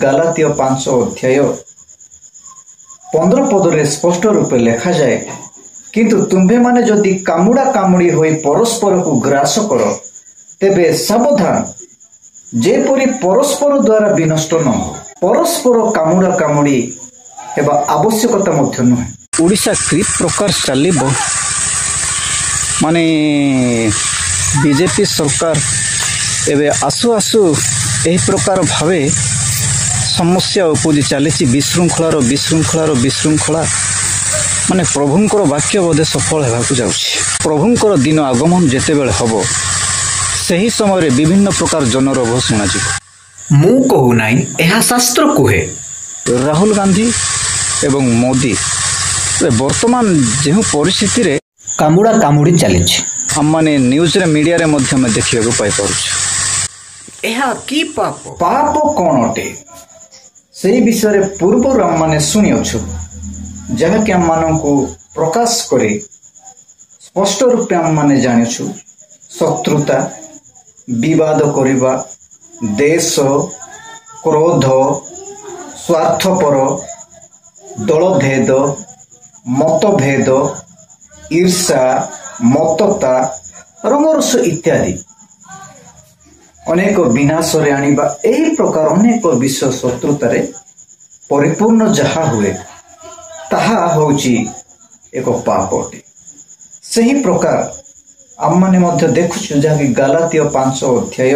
गालातिय 5 अध्याय 15 पदरे स्पष्ट रूपे लिखा जाए, किंतु तुम्भे माने जदि कामुड़ा कामुड़ी होई परस्पर को ग्रास कर तेबे सावधान, जेपरी परस्पर द्वारा विनष्ट न हो। परस्पर कामुड़ा कामुड़ी हेबा आवश्यकता मध्य नुहे। ओडिशा कि प्रकार चलिबो माने बीजेपी सरकार एवं आसु आसु यही प्रकार भावे समस्या उपजी चली विशृंखलार विशृंखला माने प्रभुंकर वाक्य बोधे सफल होगा जाऊँ। प्रभुंकर दिन आगमन जिते बेले हम सही समय विभिन्न प्रकार जनरोभ शुणा मु कहू नाई, यह शास्त्र कहे। राहुल गांधी एवं मोदी वर्तमान जो परिस्थिति रे कामुड़ा कामुड़ी चली आम मैंने न्यूज रे मीडिया रे मध्य में देखा पाई कि पाप पाप कौन अटे से विषय पूर्व आम मैंने शुणिछु, जहाँकि आम मान को प्रकाश करे स्पष्ट रूपे आम मैंने जानिछु। शत्रुता, विवाद करिबा, देश, क्रोध, स्वार्थपर, दलभेद, मतभेद, ईर्षा, मतता, रंगरस इत्यादि अनेक विनाश रे आनिबा एही प्रकार अनेक विश्व शत्रुतारे परिपूर्ण जहा हुए ताहा होची एक पाप अटे। सही प्रकार आम माने मध्य देखुछु, जहाँकि गालातिय 5 अध्याय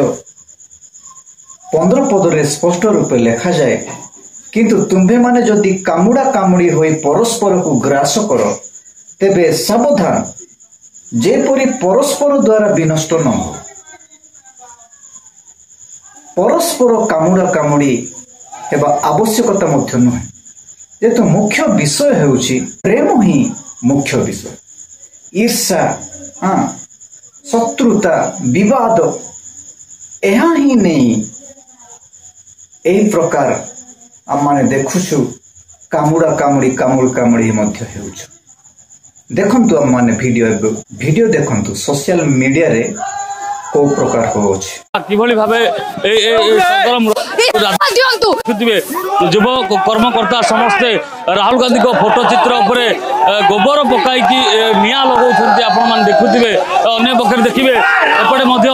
15 पदरे स्पष्ट रूपे लिखा जाए, किंतु तुम्भे माने जदि कामुड़ा कामुड़ी होई परस्पर को ग्रास कर तेबे सावधान, जेपरी परस्पर द्वारा विनष्ट न हो। परस्पर कामुड़ा कामुड़ी हेबा आवश्यकता मध्य नुहे, जेतु मुख्य विषय हेउची प्रेम ही मुख्य विषय। ईर्षा, शत्रुता, विवाद एहा ही नहीं। एही प्रकार आम माने देखुछु कामुड़ा कामुड़ी कामुड़ी मध्य हेउछु। देखंतु आम माने वीडियो देखंतु सोशल मीडिया रे को प्रकार होछि किभली भाबे युव कर्मकर्ता समस्ते राहुल गांधी को फोटो चित्र उपरे गोबर पकाई निया लगाउछन्ती। आपण मान देखुथिबे, अन्य पक्षे देखिबे एपटे मध्य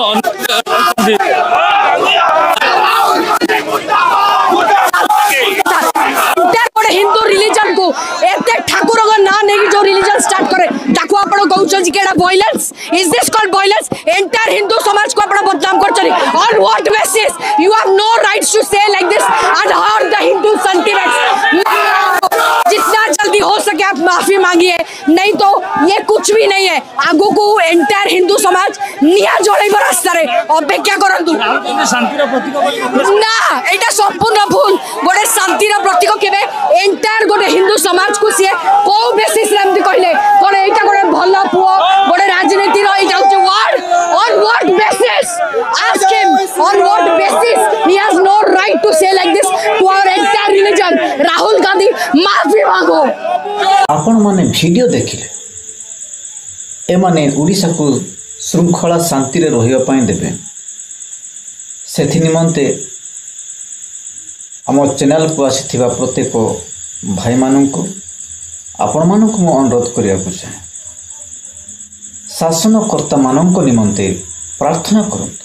हिंदू रिलीजन को एते ठाकुर का ना नहीं जो रिलीजन स्टार्ट करे ताको आपण कहउछ जे केडा violence. Is this called violence? Entire Hindu समाज को आपण बदनाम करछरी। On what basis? You have no rights to say like this and hurt the Hindu sentiments. जितना जल्दी हो सके आप माफी मांगिए, नहीं तो ये कुछ भी नहीं है। आगो को एंटायर हिंदू समाज निया जोड़े रास्ता रे अपेक्षा करंतु शांतिर प्रतीक ना, एटा संपूर्ण भूल। गोटे शांतिर प्रतीक केबे एंटायर गोटे हिंदू समाज को सी को बेसिस रे एमती कहले कोन एटा गोटे भलो पुओ गोटे राजनीति रही जाउछ word on what basis? Ask him on what basis he has no right to say like this to our entire religion. Rahul Gandhi माफी मांगो। आपण माने वीडियो देखिले ए माने ओडिसा को श्रृंखला शांति रे रहिबा पई देबे, सेथि निमंते आम चैनल को आसीथिबा प्रत्येक भाई माननको आपण माननको मो अनुरोध करिया को चाहे, शासनकर्ता माननको निमंते प्रार्थना करंतु।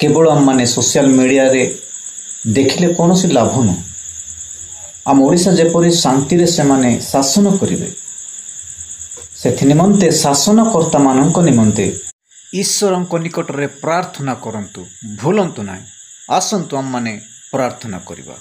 केवल आम माने सोशल मीडिया रे देखिले कोनोसी लाभ न। आम ओडिशा जेपरि शांति रे से माने शासन करिवे, सेथि निमंते शासनकर्ता माननको निमंते ईश्वरଙ୍କ निकट रे प्रार्थना करंतु, भूलंतु नाही। आसंतु आम माने प्रार्थना करिबा।